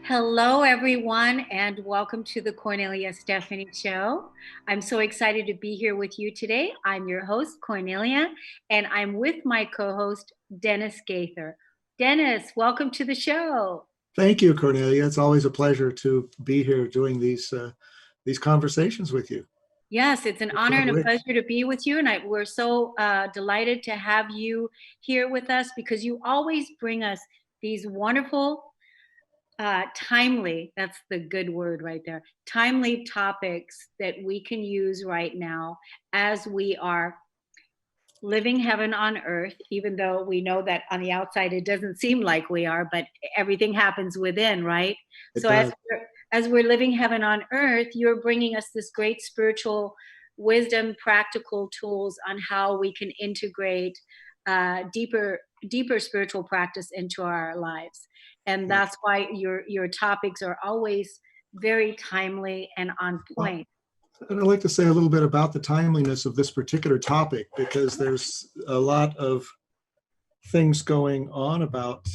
Hello, everyone, and welcome to the Kornelia Stephanie Show. I'm so excited to be here with you today. I'm your host, Kornelia, and I'm with my co-host, Dennis Gaither. Dennis, welcome to the show. Thank you, Kornelia. It's always a pleasure to be here doing these conversations with you. Yes, it's an honor and a pleasure to be with you, and we're so delighted to have you here with us because you always bring us these wonderful timely, that's the good word right there, timely topics that we can use right now as we are living heaven on earth, even though we know that on the outside it doesn't seem like we are, but everything happens within, right? So as we're living heaven on earth, you're bringing us this great spiritual wisdom, practical tools on how we can integrate deeper spiritual practice into our lives. And that's why your topics are always very timely and on point. And I'd like to say a little bit about the timeliness of this particular topic, because there's a lot of things going on about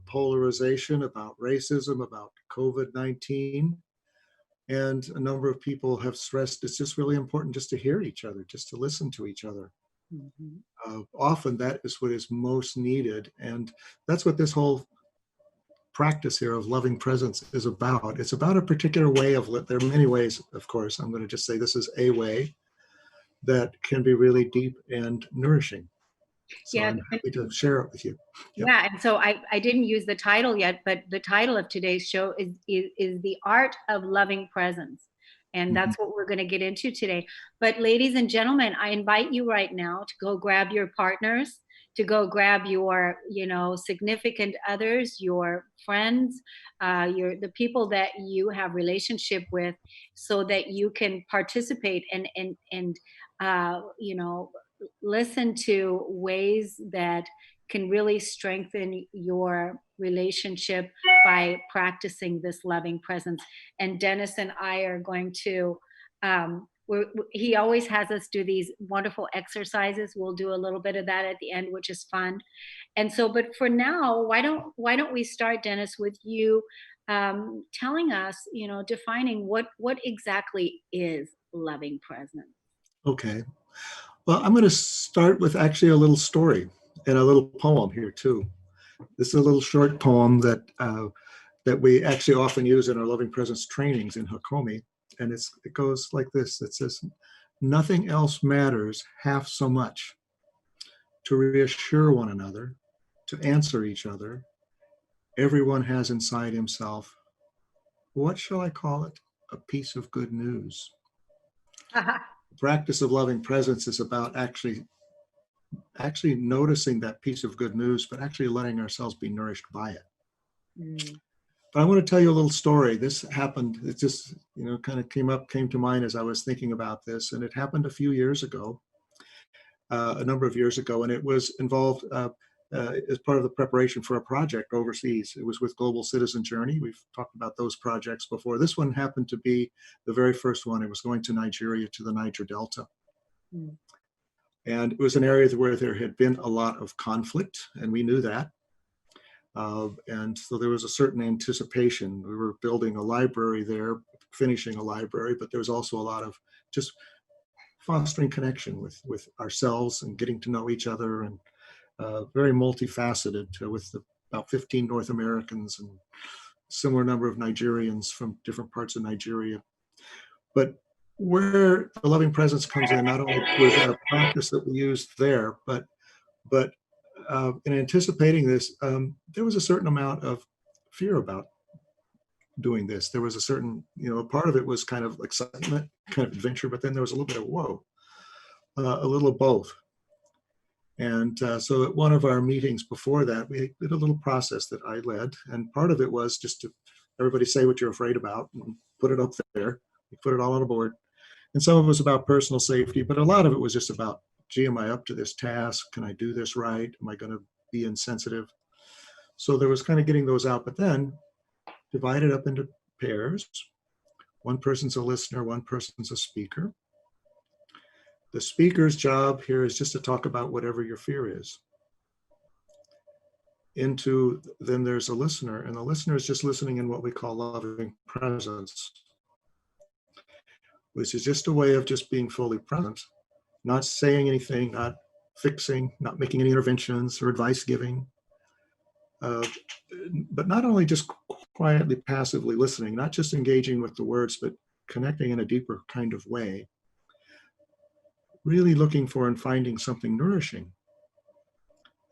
polarization, about racism, about COVID-19. And a number of people have stressed it's just really important just to hear each other, just to listen to each other. Mm-hmm. Often that is what is most needed. And that's what this whole practice here of loving presence is about. It's about a particular way of there are many ways, of course. I'm going to just say this is a way that can be really deep and nourishing. So yeah, I'm happy to share it with you. Yep. Yeah, and so I didn't use the title yet, but the title of today's show is The Art of Loving Presence. And that's what we're going to get into today. But ladies and gentlemen, I invite you right now to go grab your partners, to go grab your, significant others, your friends, the people that you have relationship with, so that you can participate and listen to ways that can really strengthen your relationship by practicing this loving presence. And Dennis and I are going to, he always has us do these wonderful exercises. We'll do a little bit of that at the end, which is fun. And so, but for now, why don't we start, Dennis, with you telling us, defining what exactly is loving presence? Okay. Well, I'm going to start with actually a little story and a little poem here too. This is a little short poem that we actually often use in our loving presence trainings in Hakomi. And it goes like this. It says, "Nothing else matters half so much to reassure one another, to answer each other. Everyone has inside himself, what shall I call it? A piece of good news." The practice of loving presence is about actually noticing that piece of good news, but actually letting ourselves be nourished by it. But I want to tell you a little story. This happened, it just, kind of came to mind as I was thinking about this. And it happened a few years ago, a number of years ago, and it was involved as part of the preparation for a project overseas. It was with Global Citizen Journey. We've talked about those projects before. This one happened to be the very first one. It was going to Nigeria, to the Niger Delta. And it was an area where there had been a lot of conflict, and we knew that. And so there was a certain anticipation. We were building a library there, finishing a library, but there was also a lot of just fostering connection with ourselves and getting to know each other, and very multifaceted with about 15 North Americans and similar number of Nigerians from different parts of Nigeria. But where the loving presence comes in, not only was that a practice that we used there, but in anticipating this, there was a certain amount of fear about doing this. There was a certain, part of it was kind of excitement, kind of adventure, but then there was a little bit of whoa, a little of both. And so at one of our meetings before that, we did a little process that I led, and part of it was just to everybody say what you're afraid about and put it up there. We put it all on a board. And some of it was about personal safety, but a lot of it was just about, gee, am I up to this task? Can I do this right? Am I going to be insensitive? So there was kind of getting those out, but then divided up into pairs. One person's a listener, one person's a speaker. The speaker's job here is just to talk about whatever your fear is. Then there's a listener, and the listener is just listening in what we call loving presence, which is just a way of just being fully present, not saying anything, not fixing, not making any interventions or advice giving, but not only just quietly, passively listening, not just engaging with the words, but connecting in a deeper kind of way, really looking for and finding something nourishing.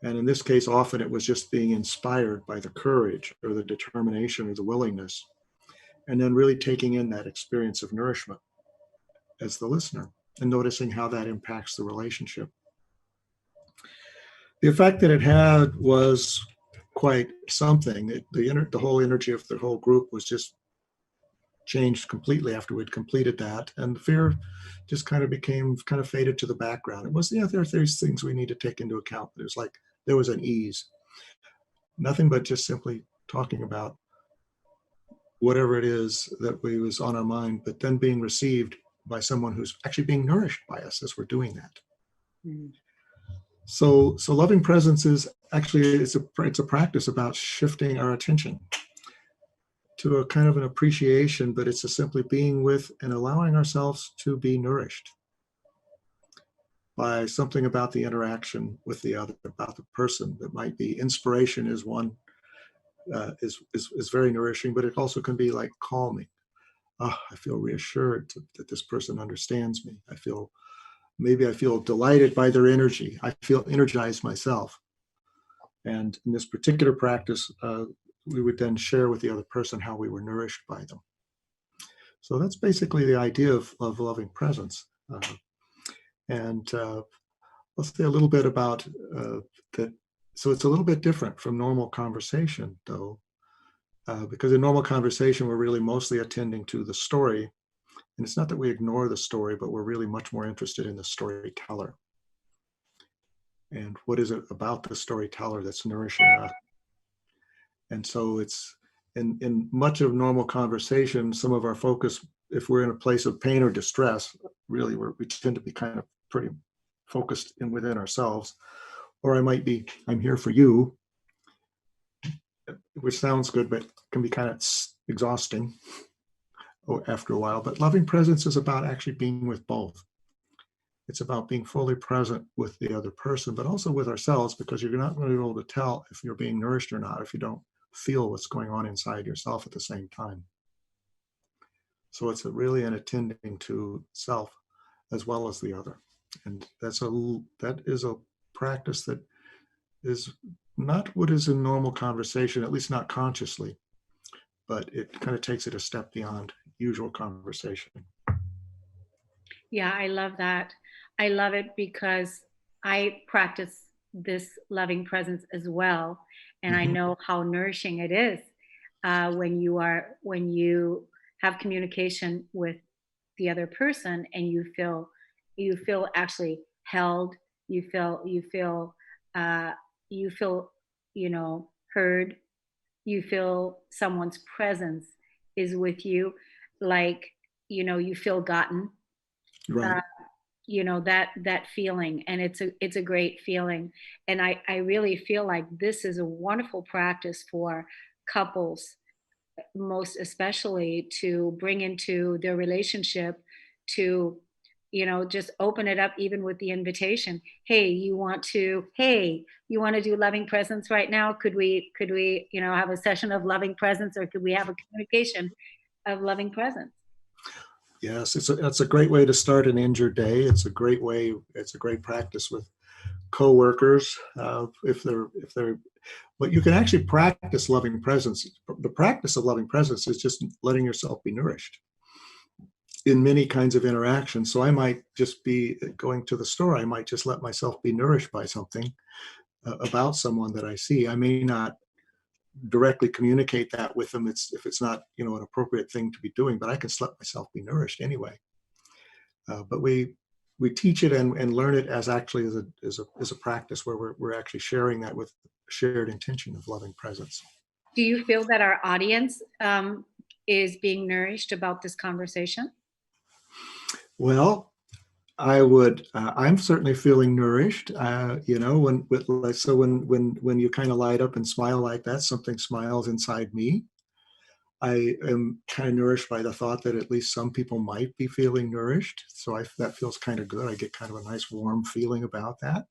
And in this case, often it was just being inspired by the courage or the determination or the willingness, and then really taking in that experience of nourishment as the listener and noticing how that impacts the relationship. The effect that it had was quite something. The whole energy of the whole group was just changed completely after we'd completed that, and the fear just kind of faded to the background. It was, there's things we need to take into account. There was an ease, nothing but just simply talking about whatever it is that was on our mind, but then being received by someone who's actually being nourished by us as we're doing that. Mm. So loving presence is actually, it's a practice about shifting our attention to a kind of an appreciation, but it's a simply being with and allowing ourselves to be nourished by something about the interaction with the other, about the person. That might be inspiration is one, is very nourishing, but it also can be like calming. I feel reassured that this person understands me. Maybe I feel delighted by their energy. I feel energized myself. And in this particular practice, we would then share with the other person how we were nourished by them. So that's basically the idea of loving presence. Let's say a little bit about that. So it's a little bit different from normal conversation, though, because in normal conversation, we're really mostly attending to the story. And it's not that we ignore the story, but we're really much more interested in the storyteller. And what is it about the storyteller that's nourishing us? And so it's in much of normal conversation, some of our focus, if we're in a place of pain or distress, really we tend to be kind of pretty focused within ourselves. Or I might be, I'm here for you, which sounds good, but can be kind of exhausting after a while. But loving presence is about actually being with both. It's about being fully present with the other person, but also with ourselves, because you're not going to be able to tell if you're being nourished or not if you don't feel what's going on inside yourself at the same time. So it's really an attending to self as well as the other. And that is a practice that is not what is in normal conversation, at least not consciously, but it kind of takes it a step beyond usual conversation. Yeah, I love that. I love it because I practice this loving presence as well. And I know how nourishing it is when you have communication with the other person and you feel actually held, you feel heard, you feel someone's presence is with you, like you feel gotten. Right. That feeling, and it's a great feeling. And I really feel like this is a wonderful practice for couples, most especially, to bring into their relationship, to just open it up, even with the invitation. Hey, you want to do loving presence right now? Could we have a session of loving presence, or could we have a communication of loving presence? Yes, it's a great way to start and end your day. It's a great practice with coworkers. But you can actually practice loving presence. The practice of loving presence is just letting yourself be nourished in many kinds of interactions. So I might just be going to the store. I might just let myself be nourished by something about someone that I see. I may not directly communicate that with them if it's not an appropriate thing to be doing, but I can let myself be nourished anyway. But we teach it and learn it as actually as a practice where we're actually sharing that with shared intention of loving presence. Do you feel that our audience is being nourished about this conversation? Well, I'm certainly feeling nourished. When you kind of light up and smile like that, something smiles inside me. I am kind of nourished by the thought that at least some people might be feeling nourished. So that feels kind of good. I get kind of a nice warm feeling about that.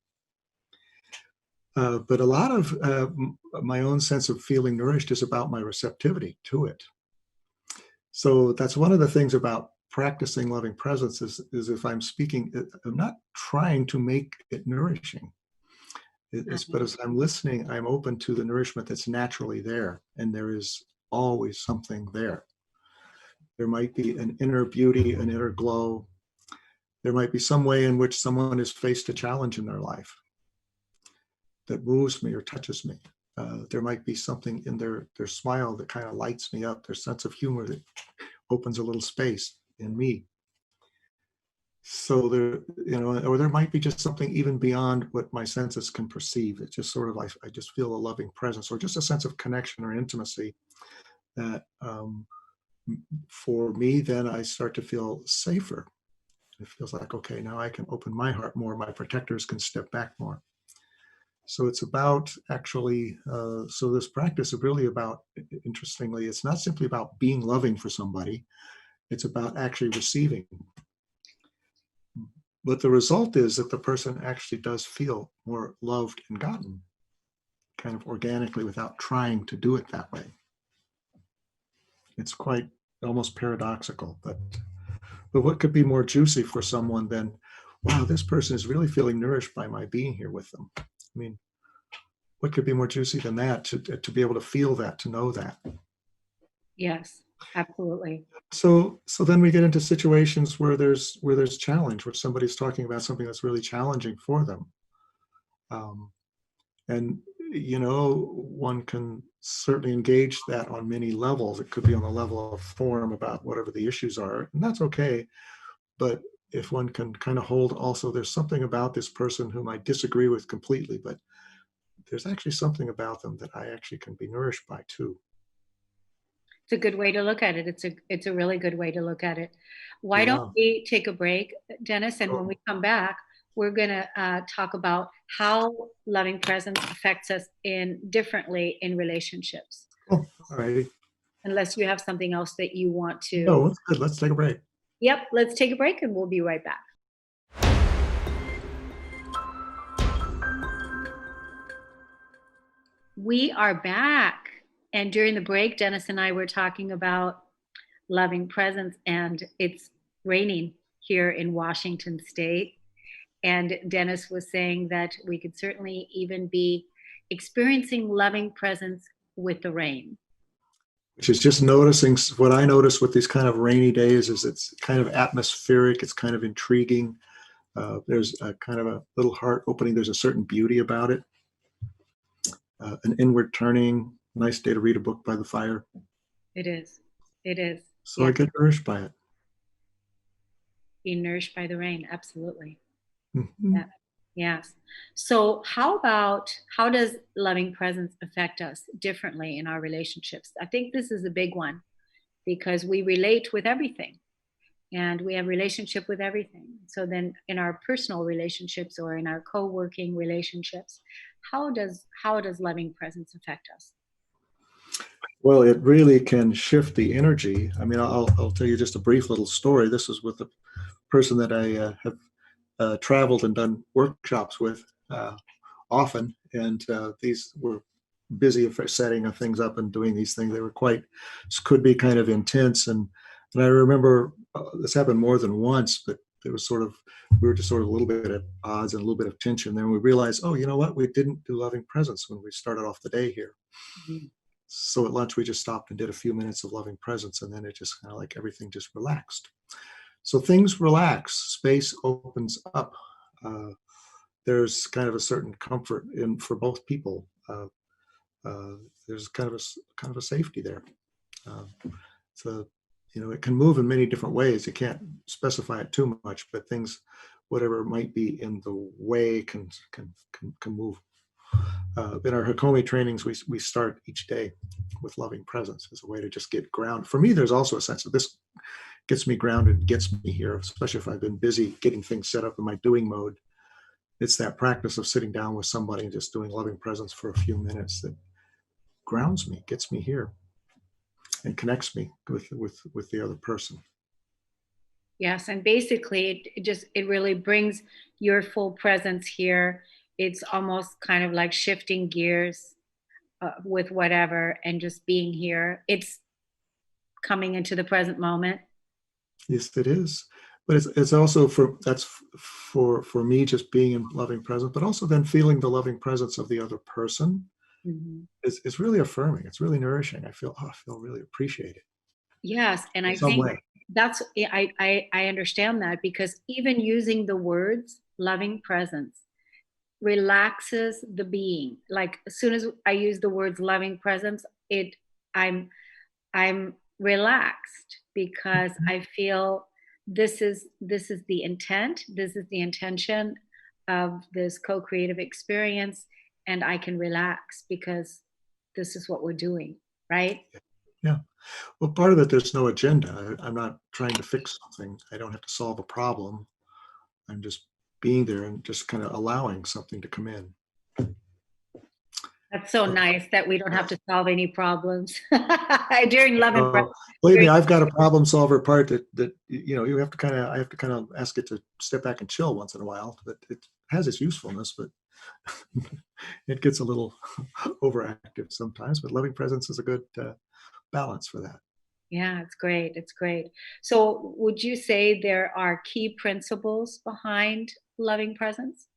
But a lot of my own sense of feeling nourished is about my receptivity to it. So that's one of the things about practicing loving presence is if I'm speaking, I'm not trying to make it nourishing. But as I'm listening, I'm open to the nourishment that's naturally there. And there is always something there. There might be an inner beauty, an inner glow. There might be some way in which someone has faced a challenge in their life that moves me or touches me. There might be something in their smile that kind of lights me up, their sense of humor that opens a little space in me. So or there might be just something even beyond what my senses can perceive. It's just sort of like I just feel a loving presence or just a sense of connection or intimacy that for me, then I start to feel safer. It feels like, okay, now I can open my heart more. My protectors can step back more. So it's about actually, so this practice is really about, interestingly, it's not simply about being loving for somebody. It's about actually receiving. But the result is that the person actually does feel more loved and gotten, kind of organically without trying to do it that way. It's quite almost paradoxical, but what could be more juicy for someone than, wow, this person is really feeling nourished by my being here with them. I mean, what could be more juicy than that, to be able to feel that, to know that? Yes, absolutely. So then we get into situations where there's challenge, where somebody's talking about something that's really challenging for them. And one can certainly engage that on many levels. It could be on the level of form about whatever the issues are, and that's okay. But if one can kind of hold also, there's something about this person whom I disagree with completely, but there's actually something about them that I actually can be nourished by too. It's a good way to look at it. It's a really good way to look at it. Why don't Yeah. we take a break, Dennis? And when we come back, we're going to talk about how loving presence affects us differently in relationships. Oh, all righty. Unless you have something else that you want to. No, that's good. Let's take a break. Yep, let's take a break and we'll be right back. We are back. And during the break, Dennis and I were talking about loving presence, and it's raining here in Washington State. And Dennis was saying that we could certainly even be experiencing loving presence with the rain. Which is just noticing, what I notice with these kind of rainy days is it's kind of atmospheric, it's kind of intriguing. There's a kind of a little heart opening. There's a certain beauty about it. An inward turning, nice day to read a book by the fire. It is. It is. So yeah. I get nourished by it. Being nourished by the rain, absolutely. Mm-hmm. Yeah. Yes. So how does loving presence affect us differently in our relationships? I think this is a big one because we relate with everything and we have relationship with everything. So then in our personal relationships or in our co-working relationships, how does loving presence affect us? Well, it really can shift the energy. I mean, I'll tell you just a brief little story. This is with a person that I have traveled and done workshops with often, and these were busy setting things up and doing these things. They were could be kind of intense, and I remember this happened more than once, but there was we were just sort of a little bit at odds and a little bit of tension. Then we realized, oh, you know what? We didn't do loving presence when we started off the day here. Mm-hmm. So at lunch, we just stopped and did a few minutes of loving presence, and then it just kind of like everything just relaxed. So things relax, space opens up. There's kind of a certain comfort for both people. There's kind of a safety there. So it can move in many different ways. You can't specify it too much, but things, whatever might be in the way, can move. In our Hakomi trainings, we start each day with loving presence as a way to just get grounded. For me, there's also a sense of this gets me grounded, gets me here, especially if I've been busy getting things set up in my doing mode. It's that practice of sitting down with somebody and just doing loving presence for a few minutes that grounds me, gets me here, and connects me with the other person. Yes, and basically it really brings your full presence here. It's almost kind of like shifting gears with whatever and just being here. It's coming into the present moment. Yes, it is. But it's also for me just being in loving presence, but also then feeling the loving presence of the other person is really affirming. It's really nourishing. I feel really appreciated. Yes, and In I some think way. that's I understand that, because even using the words loving presence relaxes the being. Like as soon as I use the words loving presence, I'm I'm relaxed because I feel this is the intent, this is the intention of this co-creative experience, and I can relax because this is what we're doing, right? Yeah. Well, part of it, there's no agenda. I'm not trying to fix something. I don't have to solve a problem. I'm just being there and just kind of allowing something to come in. That's so nice that we don't have to solve any problems during love and presence. Believe me, I've got a problem solver part that you have to I have to kind of ask it to step back and chill once in a while. But it has its usefulness, but it gets a little overactive sometimes. But loving presence is a good balance for that. Yeah, it's great. It's great. So, would you say there are key principles behind loving presence?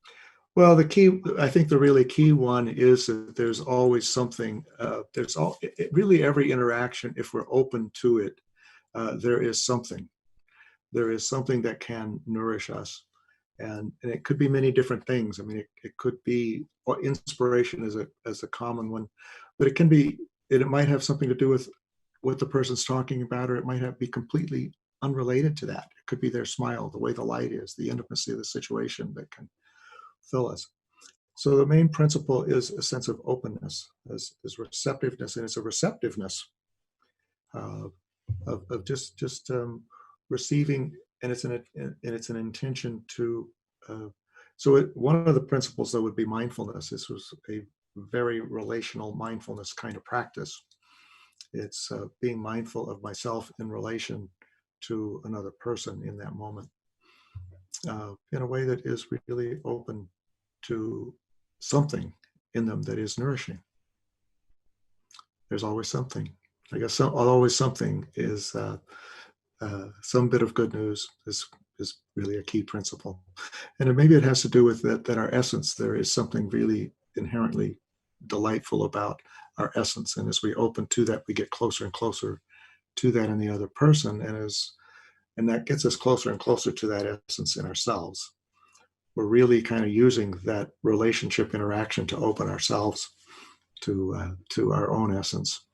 Well, I think the really key one is that there's always something, really every interaction, if we're open to it, there is something. There is something that can nourish us. And it could be many different things. I mean, it could be, well, inspiration as a common one, but it might have something to do with what the person's talking about, or it might be completely unrelated to that. It could be their smile, the way the light is, the intimacy of the situation that can fill us. So the main principle is a sense of openness, is receptiveness, and it's a receptiveness uh, of just receiving, and it's an intention to. One of the principles that would be mindfulness. This was a very relational mindfulness kind of practice. It's being mindful of myself in relation to another person in that moment, in a way that is really open to something in them that is nourishing. There's always something. I guess always something is some bit of good news is really a key principle. And maybe it has to do with that our essence, there is something really inherently delightful about our essence. And as we open to that, we get closer and closer to that in the other person. And that gets us closer and closer to that essence in ourselves. We're really kind of using that relationship interaction to open ourselves to our own essence.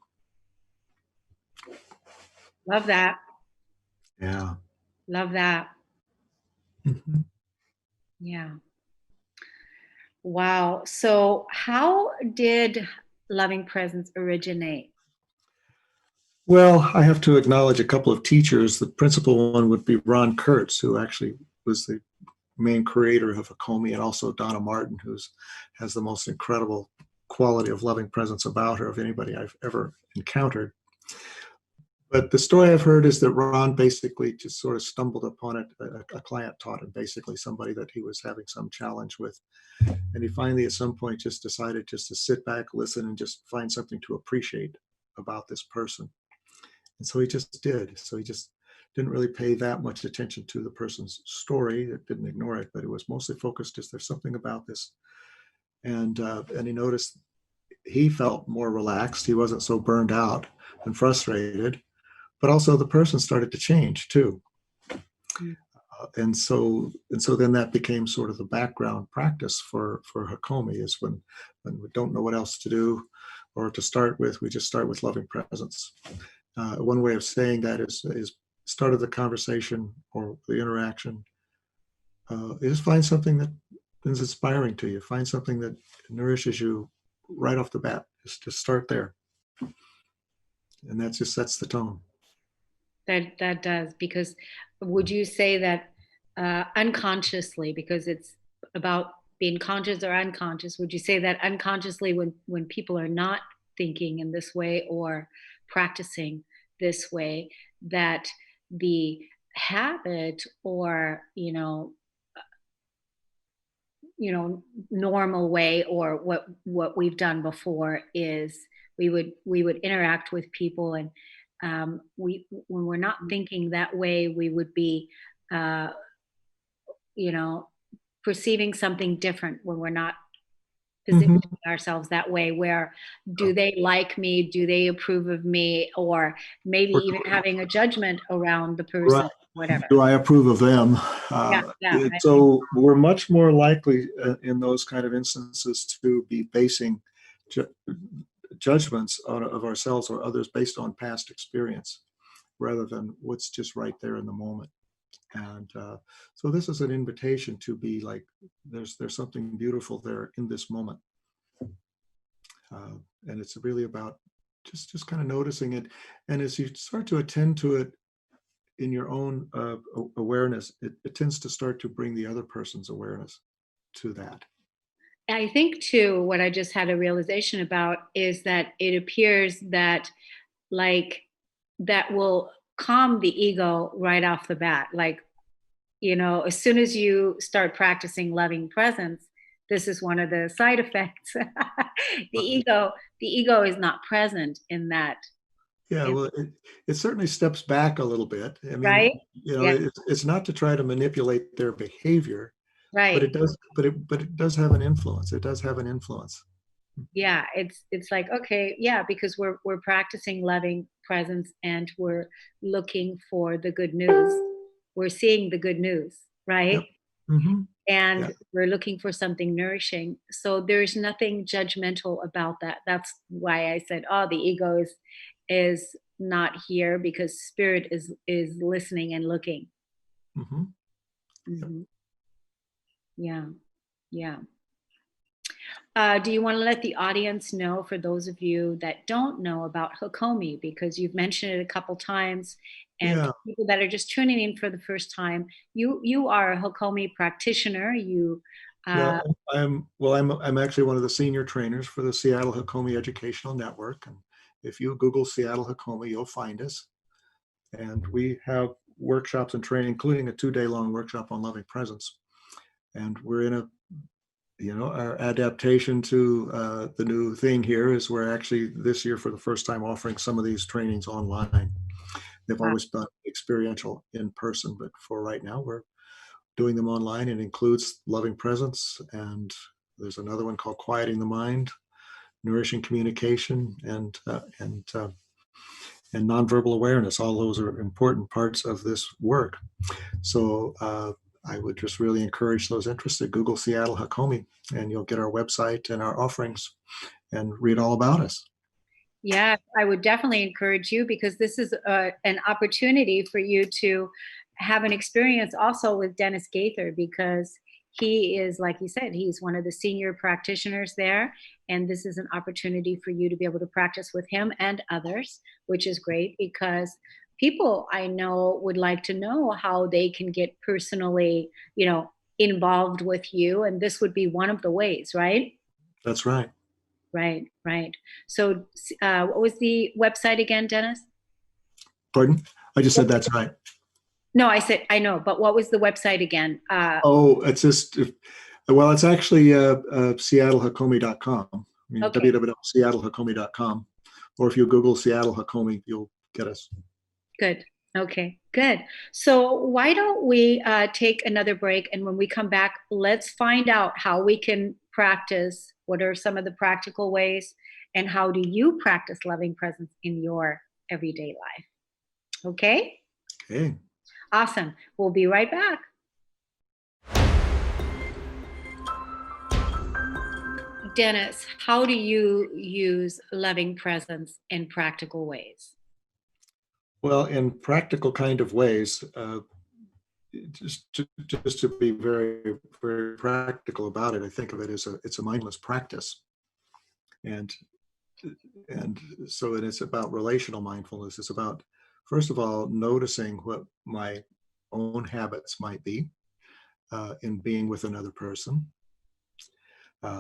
Love that. Yeah. Love that. Mm-hmm. Yeah. Wow. So, how did loving presence originate? Well, I have to acknowledge a couple of teachers. The principal one would be Ron Kurtz, who actually was the main creator of Hakomi, and also Donna Martin, who has the most incredible quality of loving presence about her of anybody I've ever encountered. But the story I've heard is that Ron basically just sort of stumbled upon it. A client taught him, basically somebody that he was having some challenge with. And he finally at some point just decided just to sit back, listen, and just find something to appreciate about this person. And so he just did. So he just didn't really pay that much attention to the person's story. It didn't ignore it, but it was mostly focused just there's something about this. And he noticed he felt more relaxed. He wasn't so burned out and frustrated, but also the person started to change too. And so then that became sort of the background practice for Hakomi, is when we don't know what else to do or to start with, we just start with loving presence. One way of saying that is start of the conversation or the interaction. You just find something that is inspiring to you. Find something that nourishes you right off the bat. Just start there. And that just sets the tone. That does, because would you say that unconsciously, because it's about being conscious or unconscious, would you say that unconsciously when people are not thinking in this way or practicing this way, that the habit or normal way, or what we've done before, is we would interact with people, and when we're not thinking that way, we would be uh, perceiving something different when we're not positioning ourselves that way, where do they like me, do they approve of me, or maybe even having a judgment around the person, Right. whatever. Do I approve of them? Yeah. So we're much more likely in those kind of instances to be basing judgments of ourselves or others based on past experience rather than what's just right there in the moment. And so this is an invitation to be like, there's something beautiful there in this moment. And it's really about just kind of noticing it. And as you start to attend to it in your own awareness, it tends to start to bring the other person's awareness to that. I think too, what I just had a realization about is that it appears that, like, that will calm the ego right off the bat. Like, as soon as you start practicing loving presence, this is one of the side effects. The ego is not present in that. Yeah, well, it certainly steps back a little bit. I mean, Right? Yeah. it's not to try to manipulate their behavior, but Right. it does have an influence. It does have an influence. Yeah. It's like, okay, yeah, because we're practicing loving presence, and we're looking for the good news. We're seeing the good news, right? Yep. Mm-hmm. And Yeah. we're looking for something nourishing. So there's nothing judgmental about that. That's why I said, oh, the ego is not here, because spirit is listening and looking. Mm-hmm. Yep. Hmm. Yeah. Yeah. Do you want to let the audience know, for those of you that don't know about Hakomi, because you've mentioned it a couple times, and Yeah. people that are just tuning in for the first time, you are a Hakomi practitioner. You Yeah, I'm actually one of the senior trainers for the Seattle Hakomi Educational Network. And if you Google Seattle Hakomi, you'll find us. And we have workshops and training, including a 2-day long workshop on loving presence. And we're in our adaptation to the new thing here is we're actually this year for the first time offering some of these trainings online. They've always been experiential in person, but for right now, we're doing them online. It includes loving presence, and there's another one called quieting the mind, nourishing communication, and nonverbal awareness. All those are important parts of this work. So I would just really encourage those interested, Google Seattle Hakomi, and you'll get our website and our offerings and read all about us. Yeah, I would definitely encourage you, because this is an opportunity for you to have an experience also with Dennis Gaither, because he is, like you said, he's one of the senior practitioners there. And this is an opportunity for you to be able to practice with him and others, which is great, because people I know would like to know how they can get personally, involved with you. And this would be one of the ways, right? That's right. Right, right. So, what was the website again, Dennis? Pardon? I just said that's right. No, I said I know, but what was the website again? It's just, it's actually seattlehakomi.com. I mean, Okay. www.seattlehakomi.com. Or if you Google Seattle Hakomi, you'll get us. Good. Okay, good. So why don't we take another break, and when we come back, let's find out how we can practice. What are some of the practical ways, and how do you practice loving presence in your everyday life? Okay. Okay. Awesome. We'll be right back. Dennis, how do you use loving presence in practical ways? Well, in practical kind of ways, just to be very, very practical about it, I think of it as it's a mindless practice. And so it's about relational mindfulness. It's about, first of all, noticing what my own habits might be in being with another person.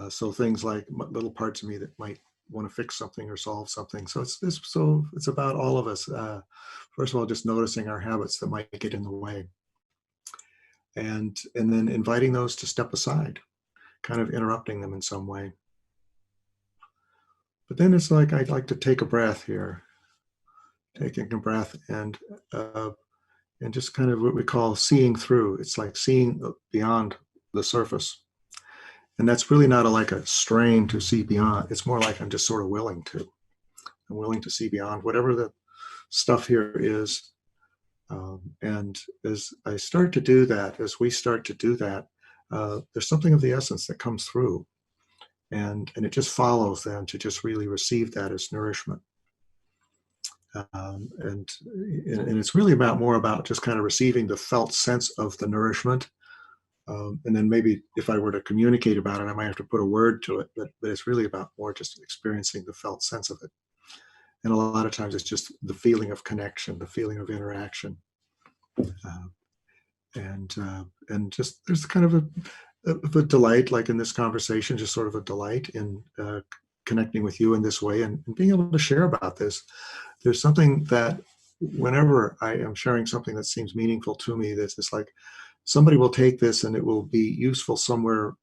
So things like little parts of me that might want to fix something or solve something. So it's about all of us. First of all, just noticing our habits that might get in the way, and then inviting those to step aside, kind of interrupting them in some way. But then it's like I'd like to take a breath here, taking a breath and just kind of what we call seeing through. It's like seeing beyond the surface. And that's really not like a strain to see beyond. It's more like I'm just sort of willing to. I'm willing to see beyond whatever the stuff here is. And as I start to do that, as we start to do that, there's something of the essence that comes through. And it just follows then to just really receive that as nourishment. And it's really more about just kind of receiving the felt sense of the nourishment. And then maybe if I were to communicate about it, I might have to put a word to it, but it's really about more just experiencing the felt sense of it. And a lot of times it's just the feeling of connection, the feeling of interaction. And just there's kind of a delight, like in this conversation, just sort of a delight in connecting with you in this way and being able to share about this. There's something that whenever I am sharing something that seems meaningful to me, that's just like somebody will take this and it will be useful somewhere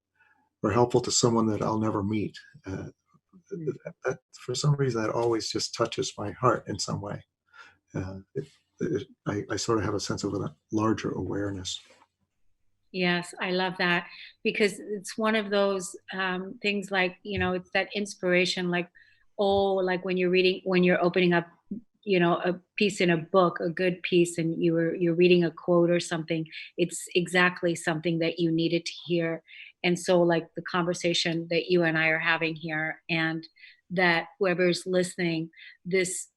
or helpful to someone that I'll never meet. That, for some reason, that always just touches my heart in some way. I sort of have a sense of a larger awareness. Yes, I love that because it's one of those things like, it's that inspiration, like, oh, like when you're opening up, a piece in a book, a good piece, and you're reading a quote or something, it's exactly something that you needed to hear. And so like the conversation that you and I are having here, and that whoever's listening, this,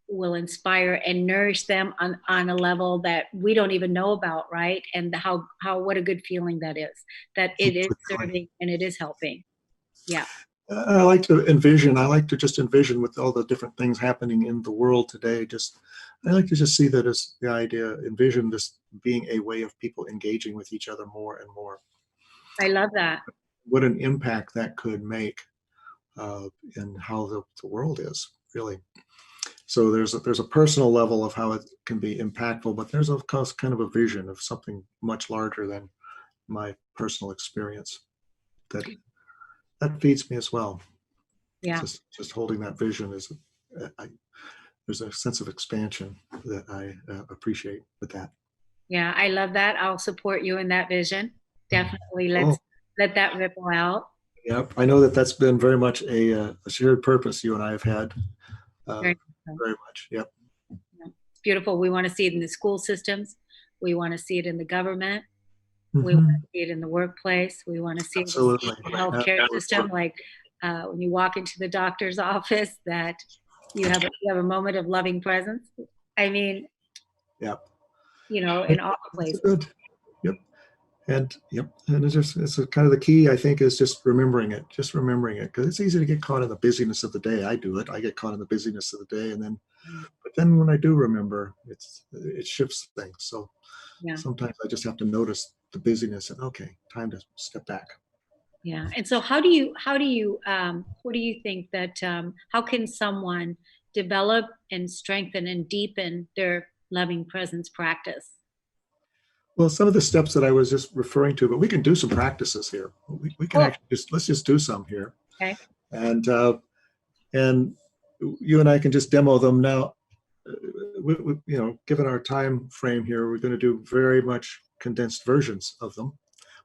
will inspire and nourish them on a level that we don't even know about, right? And how what a good feeling that is, that it is serving and it is helping. Yeah. I like to just envision with all the different things happening in the world today, I like to just see that as the idea, envision this being a way of people engaging with each other more and more. I love that. What an impact that could make in how the world is, really. So there's a personal level of how it can be impactful, but there's of course kind of a vision of something much larger than my personal experience that feeds me as well. Yeah. Just holding that vision is there's a sense of expansion that I appreciate with that. Yeah, I love that. I'll support you in that vision. Definitely. Let's Oh, let that ripple out. yep. I know that's been very much a shared purpose you and I have had. Very much Very much. Yep. so. Yeah. It's beautiful. We want to see it in the school systems. We want to see it in the government. We want Mhm. to see it in the workplace. We want to see it Absolutely. in the healthcare system. Like when you walk into the doctor's office, that you have a moment of loving presence. I mean, Yep. in all the That's places. good. Yep. And it's kind of the key, I think, is just remembering it, because it's easy to get caught in the busyness of the day. I do it. I get caught in the busyness of the day, but then when I do remember, it shifts things. So Yeah. sometimes I just have to notice the busyness and okay, time to step back. Yeah. And so what do you think that, how can someone develop and strengthen and deepen their loving presence practice? Well, some of the steps that I was just referring to, but we can do some practices here. We can Cool. actually let's just do some here, Okay. and and you and I can just demo them now. Given our time frame here, we're going to do very much condensed versions of them,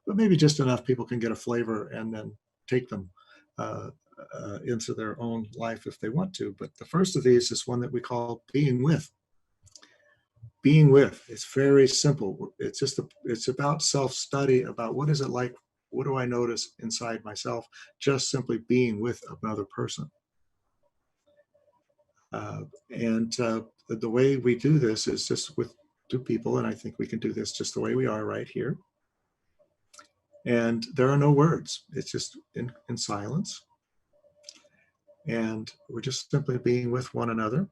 but maybe just enough people can get a flavor and then take them uh, into their own life if they want to. But the first of these is one that we call being with. Being with. It's very simple. It's about self-study, about what is it like, what do I notice inside myself, just simply being with another person. And the way we do this is just with two people, and I think we can do this just the way we are right here. And there are no words. It's just in silence. And we're just simply being with one another.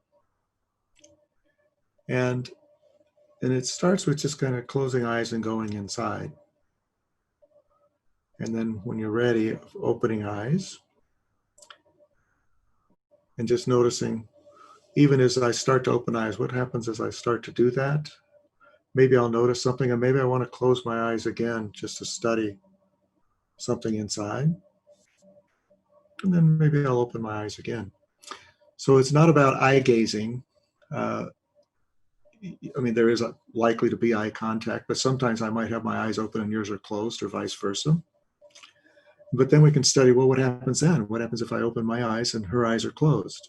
And it starts with just kind of closing eyes and going inside. And then when you're ready, opening eyes. And just noticing, even as I start to open eyes, what happens as I start to do that? Maybe I'll notice something, and maybe I want to close my eyes again just to study something inside. And then maybe I'll open my eyes again. So it's not about eye gazing. I mean, there is likely to be eye contact, but sometimes I might have my eyes open and yours are closed, or vice versa. But then we can study, well, what happens then? What happens if I open my eyes and her eyes are closed?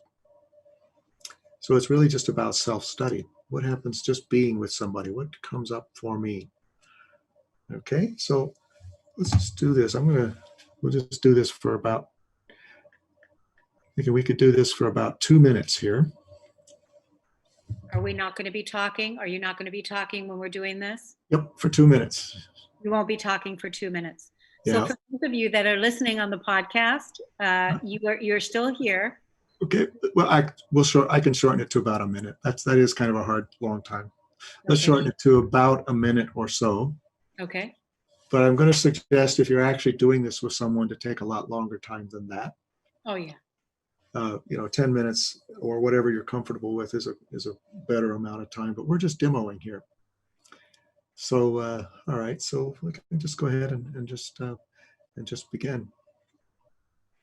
So it's really just about self-study. What happens just being with somebody? What comes up for me? Okay, so let's just do this. We'll just do this for about, thinking we could do this for about 2 minutes here. Are we not going to be talking? Are you not going to be talking when we're doing this? Yep, for 2 minutes. You won't be talking for 2 minutes. Yeah. So for those of you that are listening on the podcast, you're still here. Okay, well, I can shorten it to about a minute. That is kind of a hard, long time. Let's Okay. shorten it to about a minute or so. Okay. But I'm going to suggest, if you're actually doing this with someone, to take a lot longer time than that. Oh yeah. 10 minutes or whatever you're comfortable with is a better amount of time. But we're just demoing here. So all right, so we can just go ahead and just begin.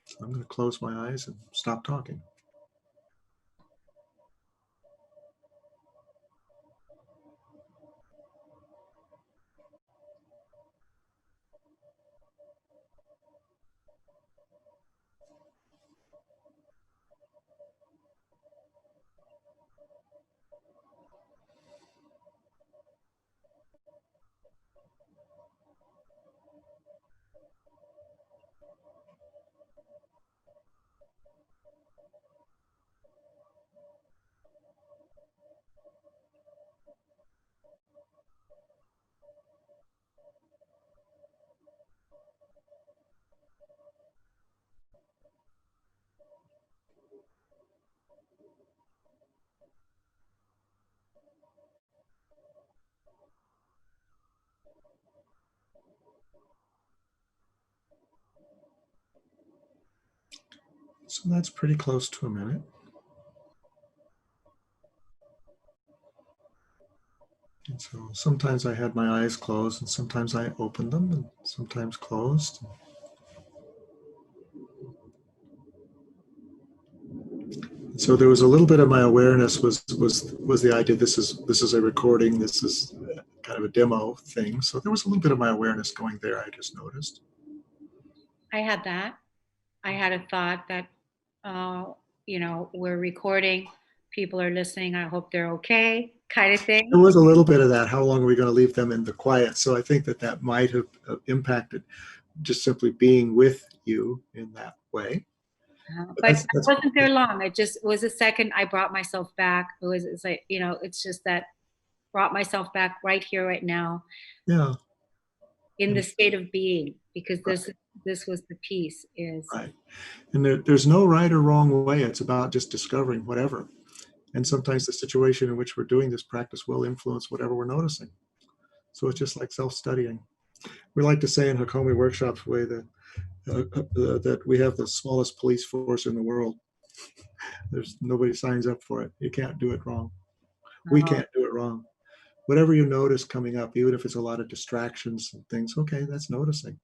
So I'm going to close my eyes and stop talking. So that's pretty close to a minute. And so sometimes I had my eyes closed, and sometimes I opened them, and sometimes closed. So there was a little bit of my awareness was the idea, this is a recording, this is kind of a demo thing. So there was a little bit of my awareness going there, I just noticed. I had that. I had a thought that, we're recording, people are listening, I hope they're okay, kind of thing. There was a little bit of that. How long are we going to leave them in the quiet? So I think that might have impacted just simply being with you in that way. But I wasn't there long. It just was a second. I brought myself back. It's like, it's just that brought myself back right here, right now. Yeah. In the state of being, because this was the piece is. Right. And there's no right or wrong way. It's about just discovering whatever. And sometimes the situation in which we're doing this practice will influence whatever we're noticing. So it's just like self-studying. We like to say in Hakomi workshops that we have the smallest police force in the world. There's nobody signs up for it. You can't do it wrong. We can't do it wrong. Whatever you notice coming up, even if it's a lot of distractions and things, okay, that's noticing.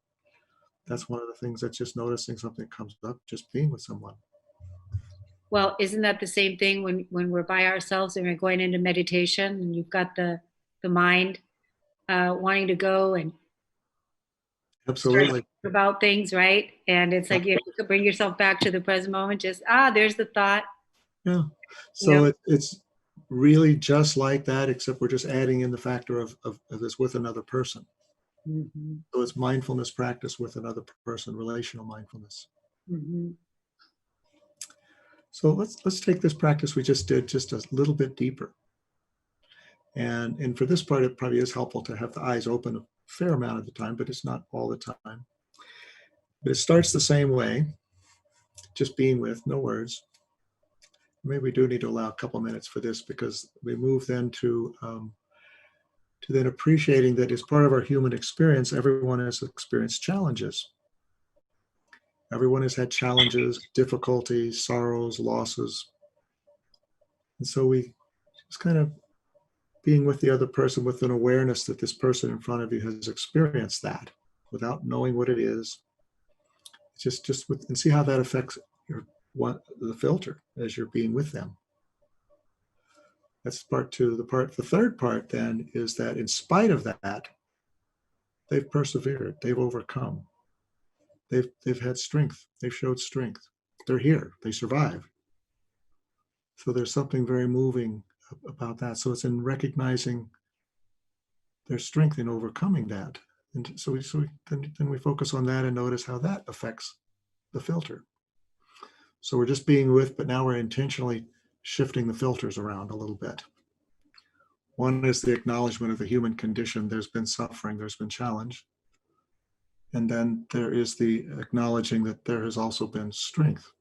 That's one of the things, that's just noticing something comes up, just being with someone. Well, isn't that the same thing when we're by ourselves and we're going into meditation and you've got the mind wanting to go and absolutely about things, right? And it's like you have to bring yourself back to the present moment. Just there's the thought. Yeah. So it's really just like that, except we're just adding in the factor of this with another person. Mm-hmm. So it's mindfulness practice with another person, relational mindfulness. Mm-hmm. So let's take this practice we just did just a little bit deeper. And for this part, it probably is helpful to have the eyes open a fair amount of the time, but it's not all the time. But it starts the same way, just being with, no words. Maybe we do need to allow a couple minutes for this, because we move then to then appreciating that as part of our human experience, everyone has experienced challenges. Everyone has had challenges, difficulties, sorrows, losses. And so we just kind of being with the other person with an awareness that this person in front of you has experienced that without knowing what it is. Just with, and see how that affects the filter as you're being with them. That's part two. The third part then is that in spite of that, they've persevered, they've overcome, they've had strength, they've showed strength. They're here, they survived. So there's something very moving about that. So it's in recognizing their strength in overcoming that. And so then we focus on that and notice how that affects the filter. So we're just being with, but now we're intentionally shifting the filters around a little bit. One is the acknowledgement of the human condition. There's been suffering, there's been challenge. And then there is the acknowledging that there has also been strength.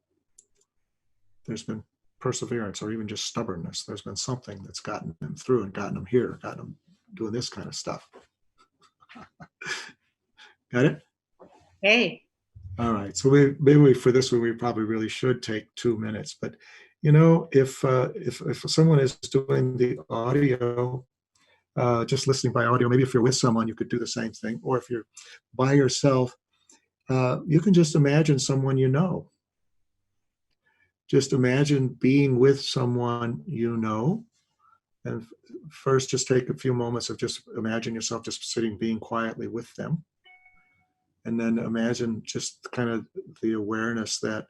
There's been perseverance, or even just stubbornness. There's been something that's gotten them through and gotten them here, gotten them doing this kind of stuff. Got it? Hey. All right. So maybe for this one, we probably really should take 2 minutes. But you know, if someone is doing the audio, just listening by audio, maybe if you're with someone, you could do the same thing. Or if you're by yourself, you can just imagine someone you know. Just imagine being with someone you know. And first, just take a few moments of just imagine yourself just sitting, being quietly with them. And then imagine just kind of the awareness that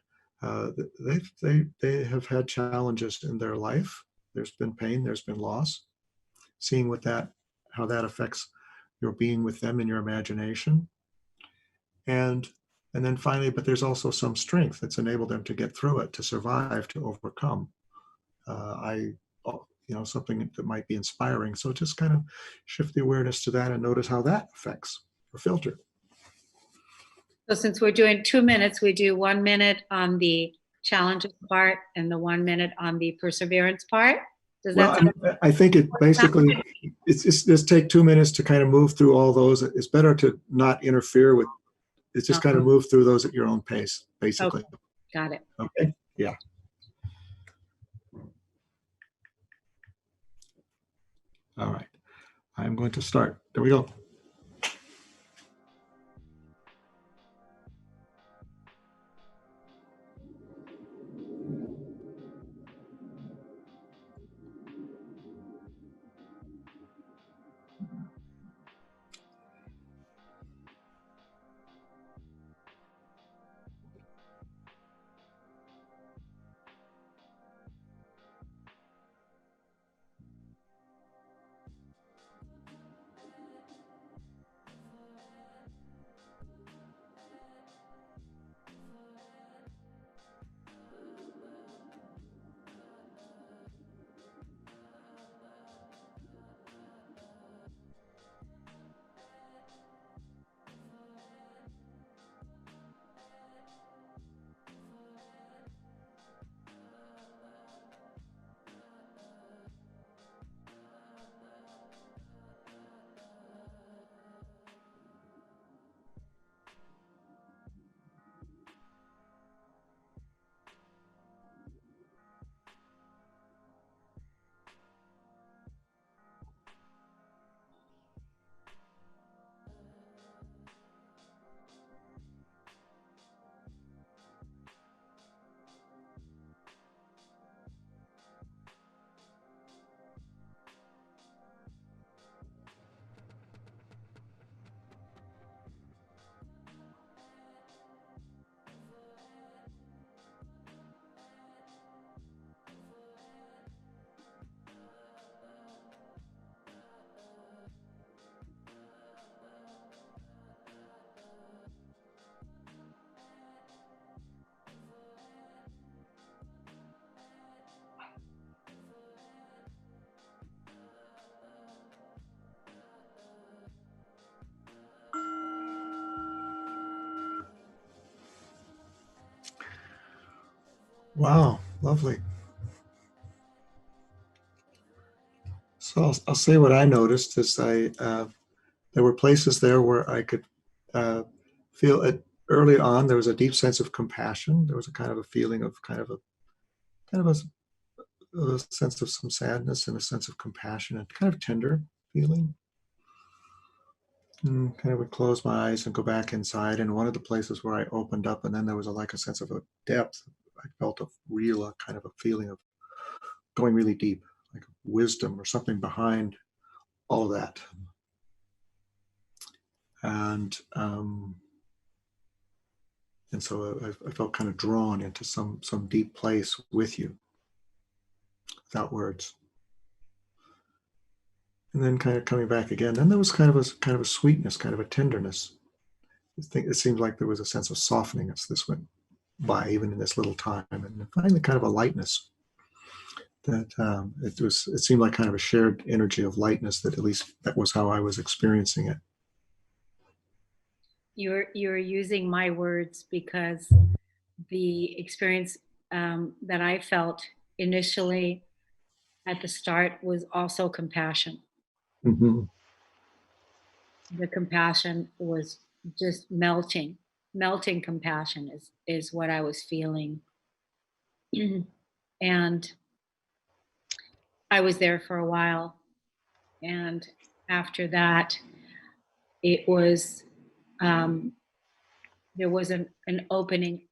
they have had challenges in their life. There's been pain, there's been loss. Seeing how that affects your being with them in your imagination. And then finally, but there's also some strength that's enabled them to get through it, to survive, to overcome. Something that might be inspiring. So just kind of shift the awareness to that and notice how that affects your filter. So since we're doing 2 minutes, we do 1 minute on the challenges part and the 1 minute on the perseverance part. Does that sound? I think it basically, it's just take 2 minutes to kind of move through all those. It's better to not interfere with, it's just kind of move through those at your own pace, basically. Okay. Got it. Okay, yeah. All right, I'm going to start. There we go. Wow, lovely. So I'll say what I noticed is there were places there where I could feel it early on. There was a deep sense of compassion. There was a kind of a feeling of kind of a sense of some sadness and a sense of compassion and kind of tender feeling. And kind of would close my eyes and go back inside. And one of the places where I opened up, and then there was like a sense of a depth. I felt a real kind of a feeling of going really deep, like wisdom or something behind all of that. And and so I felt kind of drawn into some deep place with you, without words. And then kind of coming back again. Then there was kind of a sweetness, kind of a tenderness. I think it seems like there was a sense of softening as this went by, even in this little time, and finally kind of a lightness that it seemed like kind of a shared energy of lightness, that at least that was how I was experiencing it. You're using my words, because the experience that I felt initially at the start was also compassion. Mm-hmm. The compassion was just melting compassion is what I was feeling. And I was there for a while, and after that it was um, there was an opening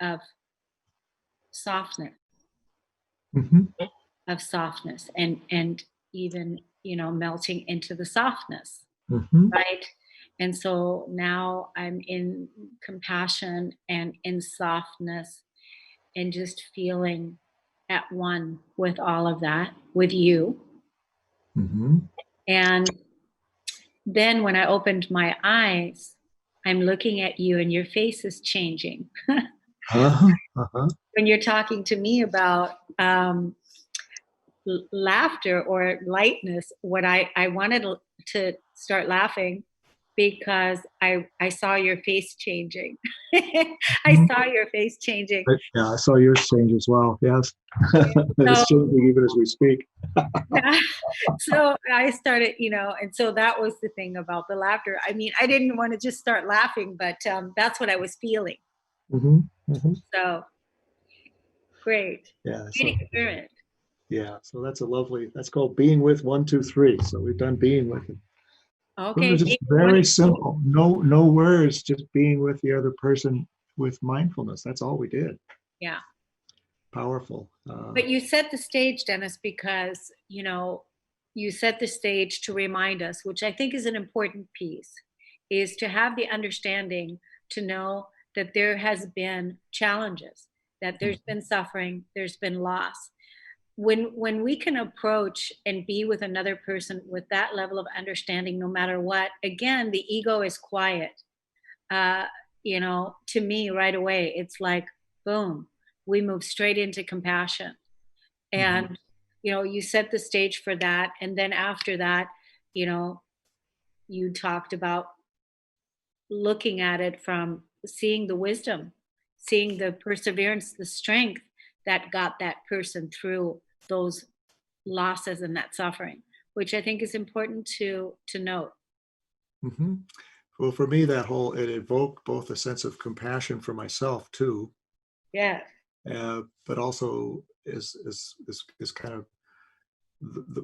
softness Mm-hmm. softness, and even, melting into the softness, Mm-hmm. right? And so now I'm in compassion and in softness, and just feeling at one with all of that, with you. Mm-hmm. And then when I opened my eyes, I'm looking at you and your face is changing. Uh-huh. Uh-huh. When you're talking to me about laughter or lightness, what I wanted to start laughing, because I saw your face changing. I Mhm. saw your face changing. Yeah, I saw yours change as well. Yes. It's So changing even as we speak. yeah, so I started, and so that was the thing about the laughter. I mean, I didn't want to just start laughing, but that's what I was feeling. Mm-hmm. Mm-hmm. So great, Yeah. great So experience. yeah. So that's called being with 1, 2, 3. So we've done being with it. Those are Okay, just being one, very simple. No words, just being with the other person with mindfulness. That's all we did. yeah. Powerful. But you set the stage, Dennis, because you set the stage to remind us, which I think is an important piece, is to have the understanding to know that there has been challenges, that there's been suffering, there's been loss. When we can approach and be with another person with that level of understanding, no matter what, again, the ego is quiet. uh, to me right away, it's like, boom, we move straight into compassion. Mhm. And, you set the stage for that. And then after that, you know, you talked about looking at it from seeing the wisdom, seeing the perseverance, the strength that got that person through those losses and that suffering, which I think is important to note. Mhm. Well, for me, it evoked both a sense of compassion for myself too, Yeah. but also is kind of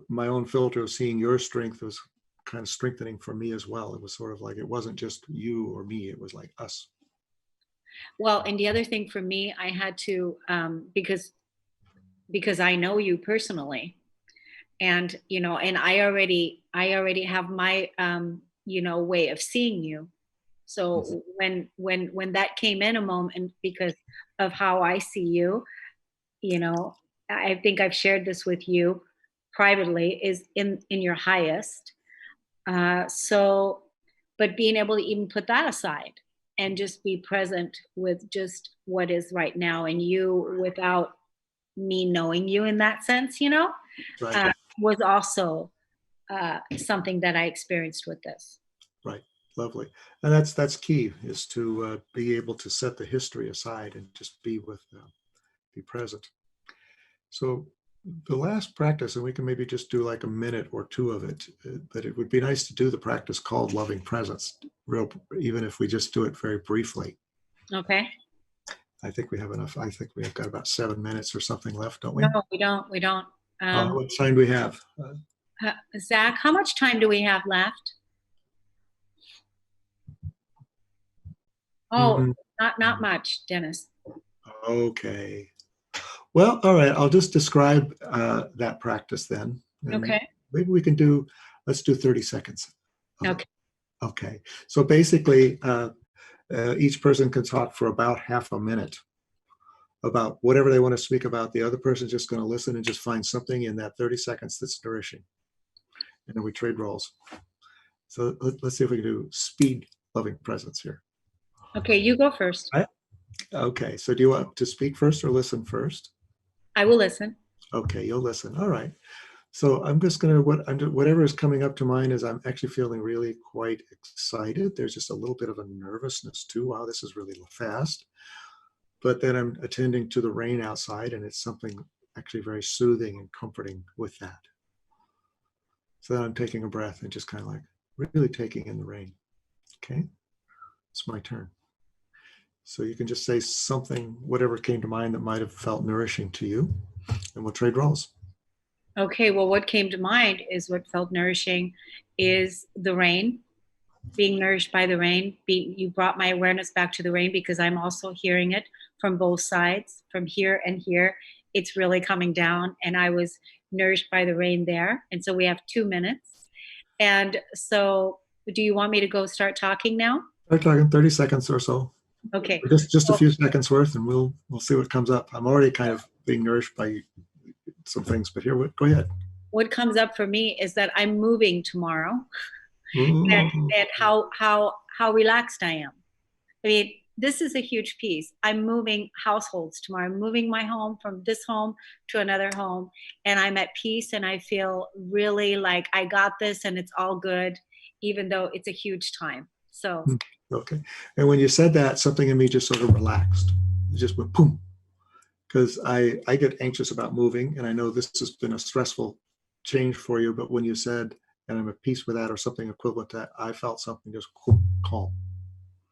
my own filter of seeing your strength was kind of strengthening for me as well. It was sort of like it wasn't just you or me; it was like us. Well, and the other thing for me, I had to, because I know you personally, and and I already have my way of seeing you. So when that came in a moment, because of how I see you, you know I think I've shared this with you privately, is in your highest. So, but being able to even put that aside and just be present with just what is right now and you, without me knowing you in that sense, Right, uh, was also something that I experienced with this. right, lovely, and that's key is to be able to set the history aside and just be present. So the last practice, and we can maybe just do like a minute or two of it, but it would be nice to do the practice called loving presence, even if we just do it very briefly. Okay. I think we have enough. I think we've got about 7 minutes or something left, don't we? No, we don't. We don't. What time do we have? Zach, how much time do we have left? Oh, Mhm. not much, Dennis. Okay. Well, all right. I'll just describe that practice then. And Okay. maybe we can do, let's do 30 seconds. Okay. Okay. So basically, each person can talk for about half a minute about whatever they want to speak about. The other person's just going to listen and just find something in that 30 seconds that's nourishing. And then we trade roles. So let's see if we can do speed loving presence here. Okay, you go first. Okay. So do you want to speak first or listen first? I will listen. Okay, you'll listen. All right. So I'm just going to, whatever is coming up to mind is I'm actually feeling really quite excited. There's just a little bit of a nervousness too. Wow, this is really fast. But then I'm attending to the rain outside, and it's something actually very soothing and comforting with that. So then I'm taking a breath and just kind of like really taking in the rain. Okay, it's my turn. So you can just say something, whatever came to mind that might have felt nourishing to you, and we'll trade roles. Okay, well, what came to mind is what felt nourishing is the rain, being nourished by the rain. You brought my awareness back to the rain because I'm also hearing it from both sides, from here and here. It's really coming down, and I was nourished by the rain there. And so we have 2 minutes. And so do you want me to go start talking now? Start talking 30 seconds or so. Okay. Just a few seconds worth, and we'll see what comes up. I'm already kind of being nourished by some things, but here, go ahead. What comes up for me is that I'm moving tomorrow, and how relaxed I am. I mean, this is a huge piece. I'm moving households tomorrow. I'm moving my home from this home to another home, and I'm at peace, and I feel really like I got this, and it's all good, even though it's a huge time. So. Okay. And when you said that, something in me just sort of relaxed. It just went boom. Because I get anxious about moving, and I know this has been a stressful change for you, but when you said, and I'm at peace with that, or something equivalent to that, I felt something just calm.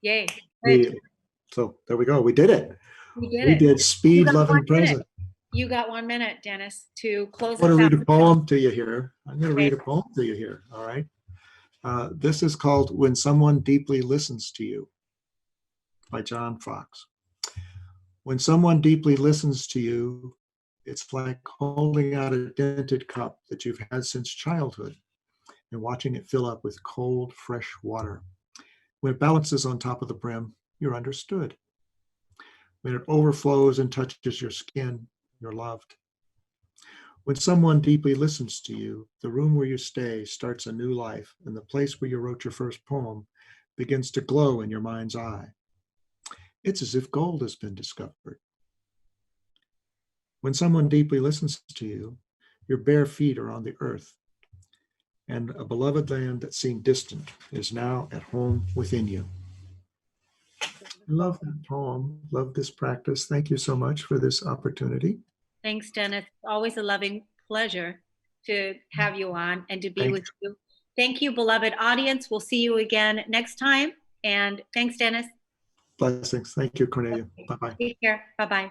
Yay. Immediately. So there we go. We did it. We did speed, loving, present. You got 1 minute, Dennis, to close. I want to read a poem to you here. I'm going to read a poem to you here. All right. This is called When Someone Deeply Listens to You by John Fox. When someone deeply listens to you, it's like holding out a dented cup that you've had since childhood and watching it fill up with cold, fresh water. When it balances on top of the brim, you're understood. When it overflows and touches your skin, you're loved. When someone deeply listens to you, the room where you stay starts a new life, and the place where you wrote your first poem begins to glow in your mind's eye. It's as if gold has been discovered. When someone deeply listens to you, your bare feet are on the earth, and a beloved land that seemed distant is now at home within you. I love that poem. Love this practice. Thank you so much for this opportunity. Thanks, Dennis. Always a loving pleasure to have you on and to be with you. Thank you, beloved audience. We'll see you again next time. And thanks, Dennis. Blessings. Thank you, Kornelia. Bye-bye. Take care. Bye-bye.